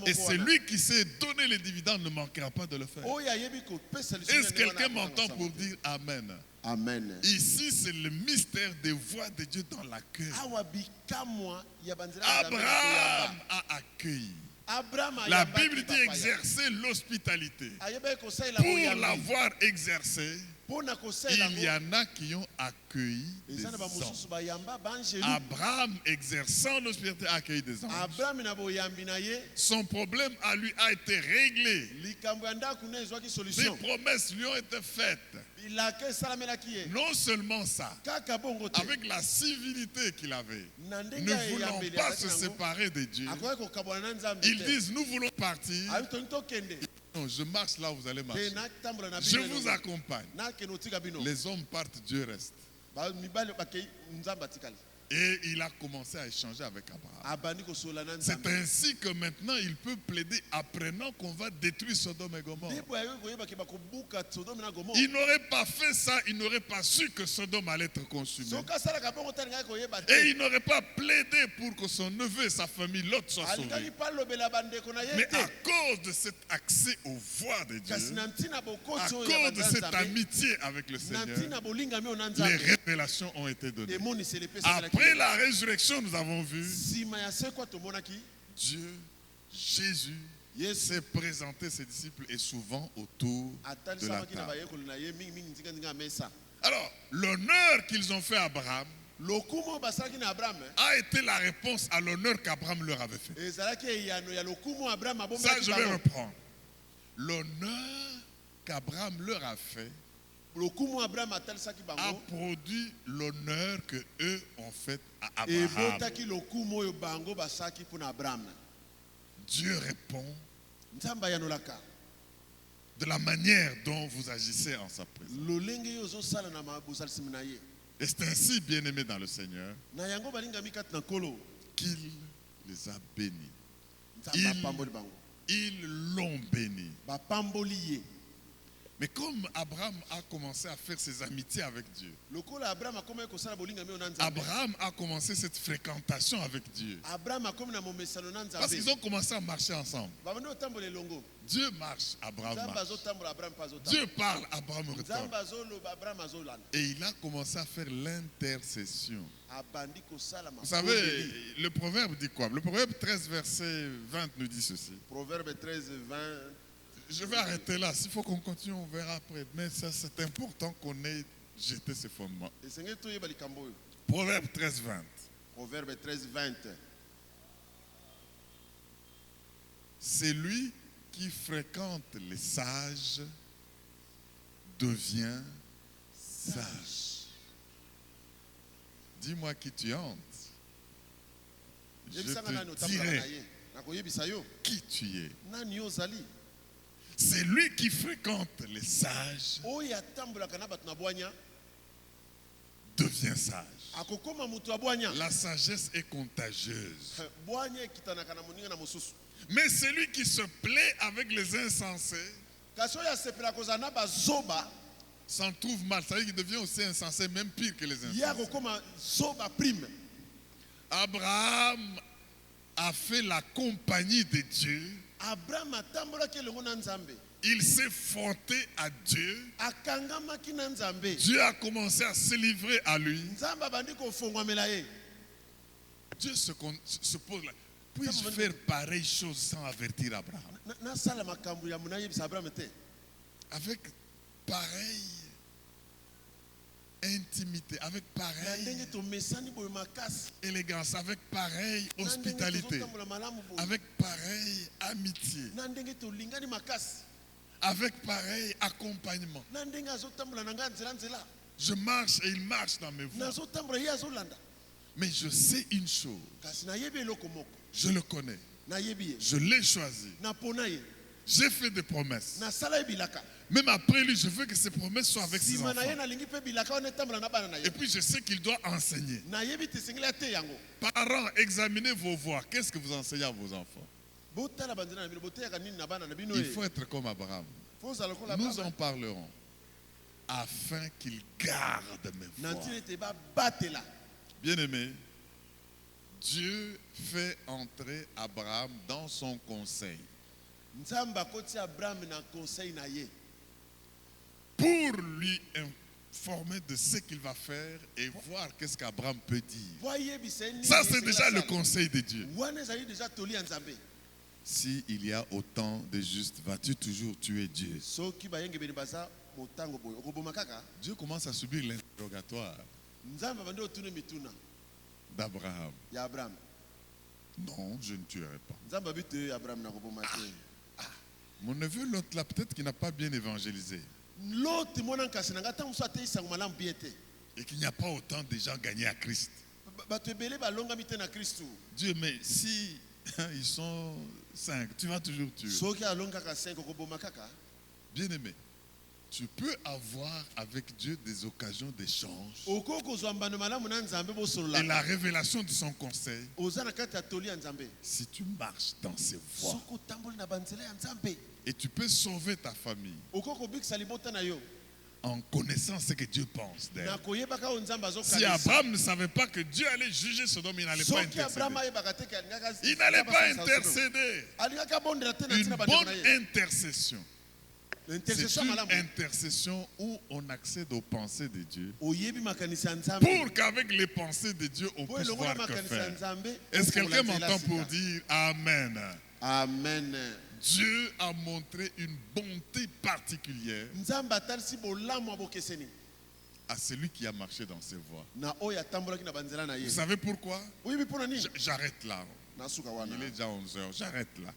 Et celui qui sait donner les dividendes ne manquera pas de le faire. Est-ce que quelqu'un m'entend pour dire Amen? Amen. Ici, c'est le mystère des voies de Dieu dans l'accueil. Abraham a accueilli. La Bible dit exercer l'hospitalité. Pour l'avoir exercé, il y en a qui ont accueilli des anges. Abraham, exerçant l'hospitalité, a accueilli des anges. Son problème à lui a été réglé. Des promesses lui ont été faites. Non seulement ça, avec la civilité qu'il avait, ne voulant pas se séparer de Dieu, ils disent nous voulons partir. Non, je marche là où vous allez marcher. Je vous accompagne. Les hommes partent, Dieu reste. Et il a commencé à échanger avec Abraham. C'est ainsi que maintenant il peut plaider apprenant qu'on va détruire Sodome et Gomorrhe. Il n'aurait pas fait ça, il n'aurait pas su que Sodome allait être consumé. Et il n'aurait pas plaidé pour que son neveu et sa famille, Lot, soient sauvés. Mais à cause de cet accès aux voies de Dieu, à cause de cette amitié avec le Seigneur, les révélations ont été données. Après la résurrection, nous avons vu Dieu, Jésus, s'est présenté ses disciples et souvent autour de la table. Alors, l'honneur qu'ils ont fait à Abraham a été la réponse à l'honneur qu'Abraham leur avait fait. Ça, je vais reprendre. L'honneur qu'Abraham leur a fait a produit l'honneur que eux ont fait à Abraham. Dieu répond de la manière dont vous agissez en sa présence. Et c'est ainsi, bien-aimés dans le Seigneur, qu'il les a bénis. Ils l'ont béni. Mais comme Abraham a commencé à faire ses amitiés avec Dieu, Abraham a commencé cette fréquentation avec Dieu. Parce qu'ils ont commencé à marcher ensemble. Dieu marche, Abraham marche. Dieu parle, Abraham retourne. Et il a commencé à faire l'intercession. Vous savez, le proverbe dit quoi? Le proverbe 13, verset 20 nous dit ceci. Proverbe 13, 20. Je vais arrêter là. S'il faut qu'on continue, on verra après. Mais ça, c'est important qu'on ait jeté ces fondements. Proverbe 13, 20. Proverbe 13, 20. C'est lui qui fréquente les sages devient sage. Dis-moi qui tu hantes. Je te dirai qui tu es. C'est lui qui fréquente les sages devient sage. La sagesse est contagieuse. Mais celui qui se plaît avec les insensés s'en trouve mal. Ça veut dire qu'il devient aussi insensé, même pire que les insensés. Abraham a fait la compagnie de Dieu. Abraham atambolaki elongo na Nzambe. Il s'est frotté à Dieu. Akangamaki na Nzambe. Dieu a commencé à se livrer à lui. Nzambe abandi kofongwamela ye. Dieu se pose là. Puis-je faire pareille chose sans avertir Abraham? Na sala makambo ya munaye bisa Abraham te. Avec pareille intimité, avec pareille élégance, avec pareille hospitalité, avec pareille amitié, avec pareil accompagnement. Je marche et il marche dans mes voies. Mais je sais une chose. Je le connais. Je l'ai choisi. J'ai fait des promesses. Même après lui, je veux que ces promesses soient avec ses enfants. Et puis je sais qu'il doit enseigner. Parents, examinez vos voies. Qu'est-ce que vous enseignez à vos enfants? Il faut être comme Abraham. Nous en parlerons afin qu'il garde mes voies. Bien-aimé, Dieu fait entrer Abraham dans son conseil. Pour lui informer de ce qu'il va faire et voir qu'est-ce qu'Abraham peut dire. Ça, c'est déjà le conseil de Dieu. S'il y a autant de justes, vas-tu toujours tuer Dieu? Dieu commence à subir l'interrogatoire d'Abraham. Non, je ne tuerai pas. Mon neveu, l'autre là, peut-être qu'il n'a pas bien évangélisé. Et qu'il n'y a pas autant de gens gagnés à Christ. Dieu, mais si ils sont 5, tu vas toujours tuer. Bien aimé, tu peux avoir avec Dieu des occasions d'échange. Et la révélation de son conseil. Si tu marches dans ses voies. Et tu peux sauver ta famille. En connaissant ce que Dieu pense d'elle. Si Abraham ne savait pas que Dieu allait juger Sodome, il n'allait pas intercéder. Il n'allait pas intercéder. Une bonne intercession. C'est une intercession où on accède aux pensées de Dieu. Pour qu'avec les pensées de Dieu, on puisse voir que faire. Est-ce que quelqu'un m'entend pour dire Amen? Amen. Dieu a montré une bonté particulière à celui qui a marché dans ses voies. Vous savez pourquoi? J'arrête là. Il est déjà 11h. J'arrête là.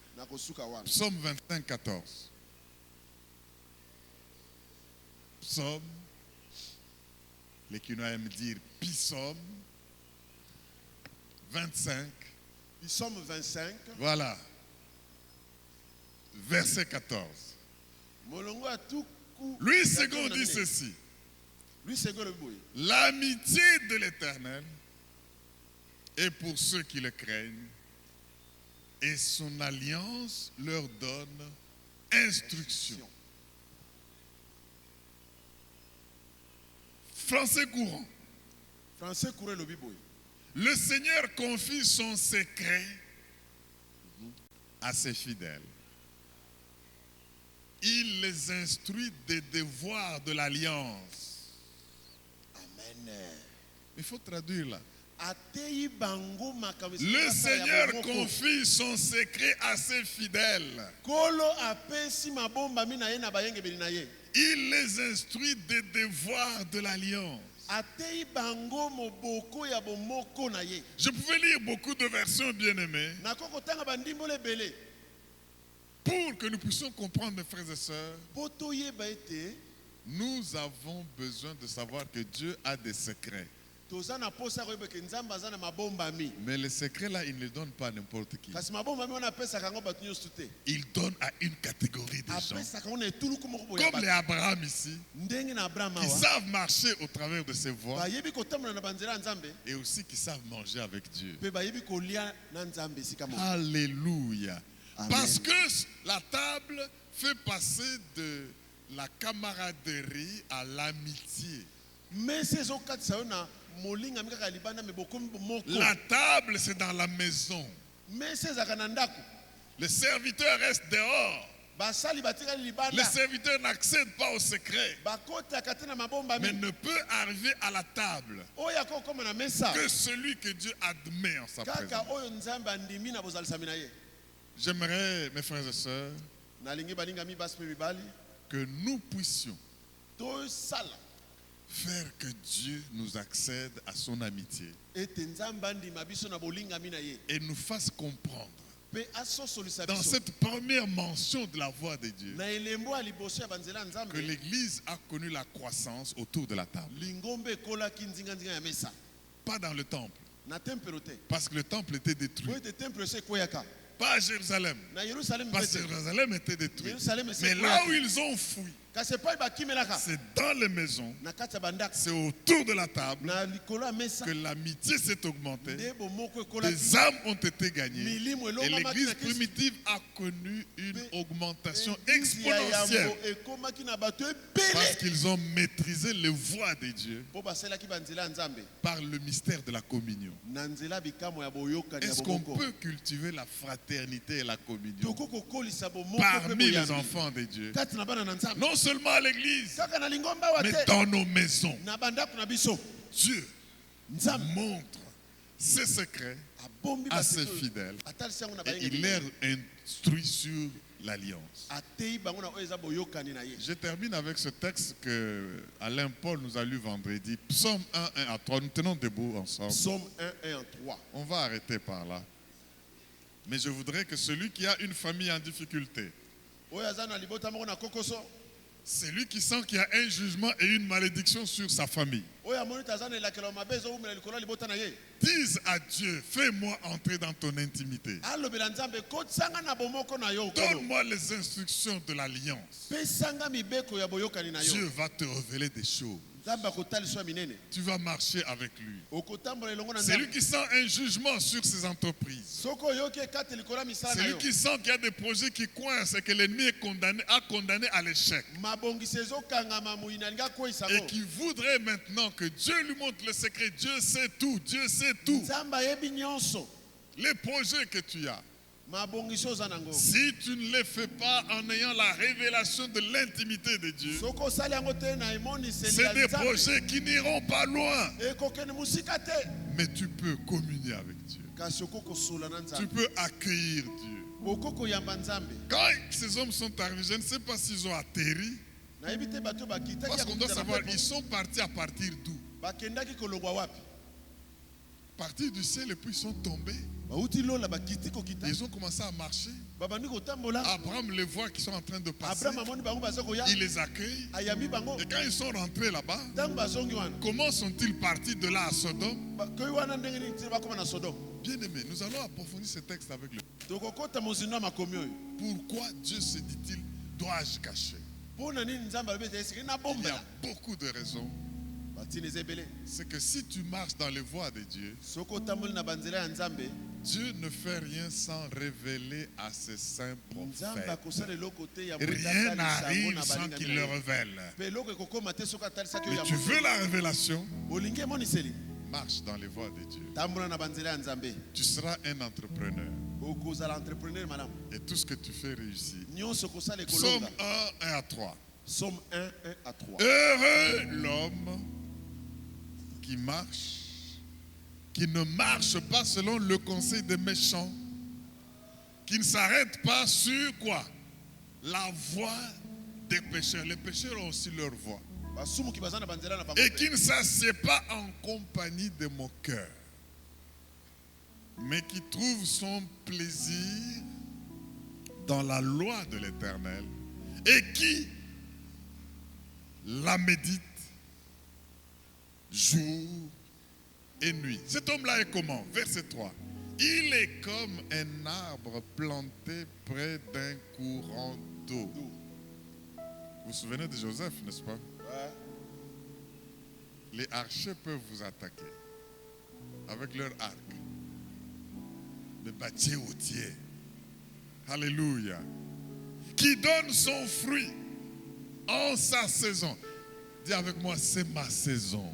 Psaume 25, 14. Psaume. Les Kinois aiment dire Psaume 25. Psaume 25. Voilà. Verset 14. Louis II dit ceci. L'amitié de l'Éternel est pour ceux qui le craignent et son alliance leur donne instruction. Français courant. Le Seigneur confie son secret à ses fidèles. Il les instruit des devoirs de l'alliance. Amen. Il faut traduire là. Le Seigneur confie son secret à ses fidèles. Il les instruit des devoirs de l'alliance. Je pouvais lire beaucoup de versions bien-aimées. Pour que nous puissions comprendre, mes frères et sœurs, nous avons besoin de savoir que Dieu a des secrets. Mais les secrets là, il ne les donne pas à n'importe qui. Il donne à une catégorie de gens. Comme les Abraham ici, qui savent marcher au travers de ses voies. Et aussi qui savent manger avec Dieu. Alléluia. Amen. Parce que la table fait passer de la camaraderie à l'amitié. molinga mikaka libanda me bokomi moko. La table, c'est dans la maison. Mais ces akanandako. Le serviteur reste dehors. Basali batikali libanda. Le serviteur n'accède pas au secret, Bakota katena mabomba mais mi. ne peut arriver à la table Oya ko koma na mesa. que celui que Dieu admet en sa Kaka présence. oyo nzambe andimi na bozalisami na ye. J'aimerais, mes frères et sœurs, Nalingi balinga mi basi pe mibali. que nous puissions To sala. faire que Dieu nous accède à son amitié Ete nzambe andima biso na bolinga mi na ye. et nous fasse comprendre Pe aso solisa dans biso. cette première mention de la voix de Dieu Na elembo aliboso ya banzela nzambe. que l'Église a connu la croissance autour de la table, Lingombe kola kinzinga nzinga ya mesa. pas dans le temple, Na tempelo te. parce que le temple était détruit, Oyo te tempelo se koyaka. pas à Jérusalem, Na Yerusalem parce que bete. Jérusalem était détruit. Yerusalem Mais là où ils ont fui, Kasi pa bakimelaka. c'est dans les maisons, Na kati ya bandaka. c'est autour de la table Na likolo ya mesa. que l'amitié s'est augmentée, Ndebo moko ekola des âmes ont été gagnées milimo et elonga l'Église maki na Kristo. primitive a connu une augmentation Eglise ya exponentielle yambo ekomaki na bato parce ebele. qu'ils ont maîtrisé les voies de Dieu Po baselaki banzela ya nzambe. par le mystère de la communion. Na nzela bikamo ya boyokani ya Est-ce qu'on bomoko. peut cultiver la fraternité et la communion Toko kokolisa bomoko parmi pe les boyambi. enfants de Dieu? Kati na bana na nzambe. Non seulement à l'église, Kaka na lingomba wa mais te. dans nos maisons. Na bandako na biso. Dieu Nzambe montre ses secrets abombi à ses bato. fidèles Atalisi yango na et bayengi. il les instruit sur l'alliance. Atei bango na oyo eza boyokani na ye. Je termine avec ce texte que Alain Paul nous a lu vendredi. Psaume 1, 1 à 3. Nous tenons debout ensemble. Psaume 1, 1 en 3. On va arrêter par là. Mais je voudrais que celui qui a une famille en difficulté, Oyo aza na libota moko na kokoso. celui qui sent qu'il y a un jugement et une malédiction sur sa famille, Oyo amoni taza na elakelo mabe ezowumela likolo ya libota na ye. dise à Dieu, fais-moi entrer dans ton intimité. Alobela nzambe kotisanga na bomoko na yo okolo. Donne-moi les instructions de l'alliance. Pesanga mibeko ya boyokani na yo. Dieu va te révéler des choses. Nzambe akotaliswa minene. Tu vas marcher avec lui. Okotambola elongo na C'est lui nzambe. qui sent un jugement sur ses entreprises. Soko oyoki ekate likolo ya misala C'est na lui yo. qui sent qu'il y a des projets qui coincent et que l'ennemi est a condamné à l'échec. Mabongisi ezokangama moyina alingi akweyisa Et yango. qui voudrait maintenant que Dieu lui montre le secret. Dieu sait tout, Dieu sait tout. Nzambe ayebi nyonso. Les projets que tu as, Mabongisi oza nango. si tu ne les fais pas en ayant la révélation de l'intimité de Dieu, Soko osali yango te na emoniseli c'est ya des nzambe. projets qui n'iront pas loin. Ekokende mosika te. Mais tu peux communier avec Dieu. Kasi okokosola na Tu nzambe. peux accueillir Dieu. Okokoyamba nzambe. Quand ces hommes sont arrivés, je ne sais pas s'ils ont atterri. Nayebi te bato bakitaki Parce ya qu'on doit kokita na savoir, mpepo. ils sont partis à partir d'où? Bakendaki kolongwa wapi? Partir du ciel et puis ils sont tombés. Bauti lola bakiti kokita. Ils ont commencé à marcher. Babandi kotambola. Abraham les voit qui sont en train de passer. Abraham amoni bango baza koya. Il les accueille. Ayambi bango. Et quand ils sont rentrés là-bas, Tango bazongi wana. comment sont-ils partis de là à Sodome? Koyi wana ndenge nini tiri bakoma na Sodome. Bien aimé, nous allons approfondir ce texte avec le. Tokokota mozindo makomi oyo. Pourquoi Dieu se dit-il, dois-je cacher? Pona nini nzambe alobi ete esiki Il y nabombela. a beaucoup de raisons. Batini eza ebele. C'est que si tu marches dans les voies de Dieu, Soko otamboli na banzela ya nzambe. Dieu ne fait rien sans révéler à ses saints Nzambe prophètes. akosala eloko te ya Rien botata n'arrive na sans balinga qu'il na le ye. révèle. Pe eloko ekokoma te soki atalisaki Mais oyo tu ya veux moto. la révélation? Olingi emoniseli. Marche dans les voies de Dieu. Tambola na banzela ya nzambe. Tu seras un entrepreneur. Okozala entrepreneur malamu. Et tout ce que tu fais réussit. Nyonso kosala Psaume ekolonga. 1, 1 à 3. Psaume 1, 1 à 3. Heureux l'homme qui ne marche pas selon le conseil des méchants, qui ne s'arrête pas sur quoi? La voie des pécheurs. Les pécheurs ont aussi leur voie. Basumuki baza na banzela na bango. Et qui ne s'assied pas en compagnie de moqueurs, mais qui trouve son plaisir dans la loi de l'Éternel et qui la médite jour et nuit. Cet homme-là est comment? Verset 3. Il est comme un arbre planté près d'un courant d'eau. Vous vous souvenez de Joseph, n'est-ce pas? Ouais. Les archers peuvent vous attaquer avec leur arc. Mais bâtier hautier. Alléluia. Qui donne son fruit en sa saison. Dis avec moi, c'est ma saison.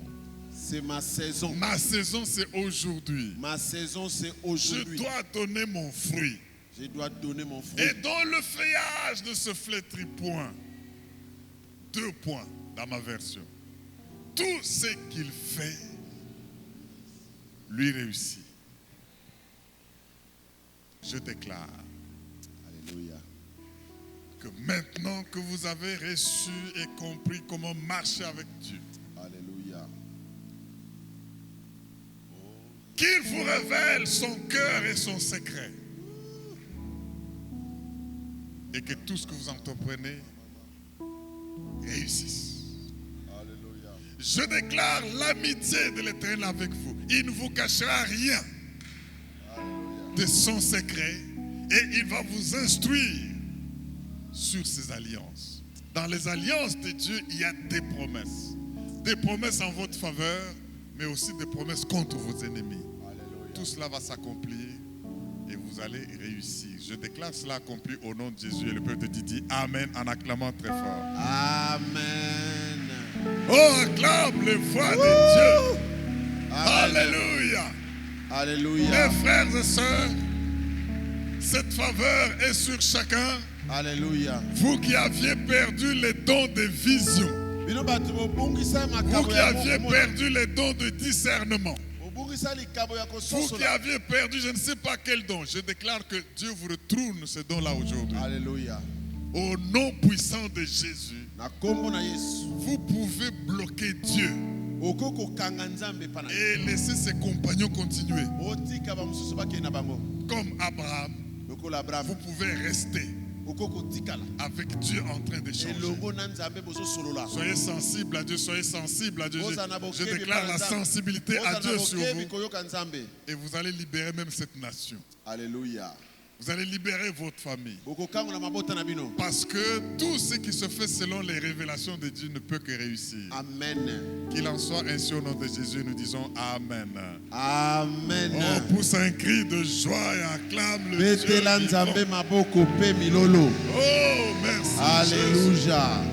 C'est ma saison. Ma saison, c'est aujourd'hui. Ma saison, c'est Je aujourd'hui. dois donner mon fruit. Je dois donner mon fruit. Et dont le feuillage ne se flétrit point. 2 points dans ma version. Tout ce qu'il fait lui réussit. Je déclare Alléluia. que maintenant que vous avez reçu et compris comment marcher avec Dieu, Alléluia. qu'il vous révèle son cœur et son secret. Et que tout ce que vous entreprenez réussisse. Alléluia. Je déclare l'amitié de l'Éternel avec vous. Il ne vous cachera rien de son secret et il va vous instruire sur ses alliances. Dans les alliances de Dieu, il y a des promesses. Des promesses en votre faveur, mais aussi des promesses contre vos ennemis. Alléluia. Tout cela va s'accomplir et vous allez réussir. Je déclare cela accompli au nom de Jésus et le peuple de Dieu dit Amen en acclamant très fort. Amen. Oh, acclame les voix de Dieu. Alléluia. Alléluia. Mes frères et sœurs, cette faveur est sur chacun. Alléluia. Vous qui aviez perdu les dons de vision, vous qui aviez perdu les dons de discernement, vous qui aviez perdu je ne sais pas quel don, je déclare que Dieu vous retourne ce don-là aujourd'hui. Alléluia. Au nom puissant de Jésus, vous pouvez bloquer Dieu et laisser ses compagnons continuer. Comme Abraham, vous pouvez rester avec Dieu en train d'échanger. Soyez sensibles à Dieu, soyez sensibles à Dieu. Je déclare la sensibilité à Dieu sur vous. Et vous allez libérer même cette nation. Alléluia. Vous allez libérer votre famille. Parce que tout ce qui se fait selon les révélations de Dieu ne peut que réussir. Amen. Qu'il en soit ainsi au nom de Jésus, nous disons Amen. Amen. Oh, pousse un cri de joie et acclame le Dieu vivant. Oh, merci. Alléluia.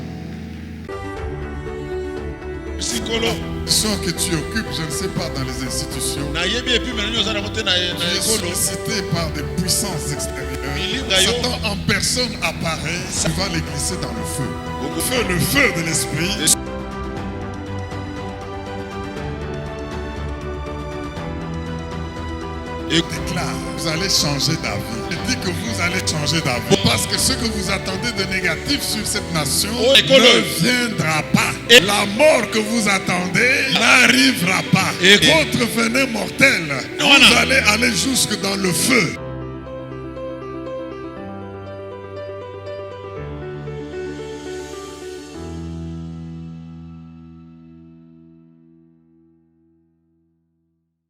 Psychologue, soit que tu occupes, je ne sais pas, dans les institutions, tu es sollicité par des puissances extérieures. Satan en personne apparaît, tu vas les glisser dans le feu. Le feu de l'esprit. Et déclare, vous allez changer d'avis. Je dis que vous allez changer d'avis. Parce que ce que vous attendez de négatif sur cette nation ne viendra pas. Et la mort que vous attendez n'arrivera pas. Et votre venin mortel, vous allez aller jusque dans le feu.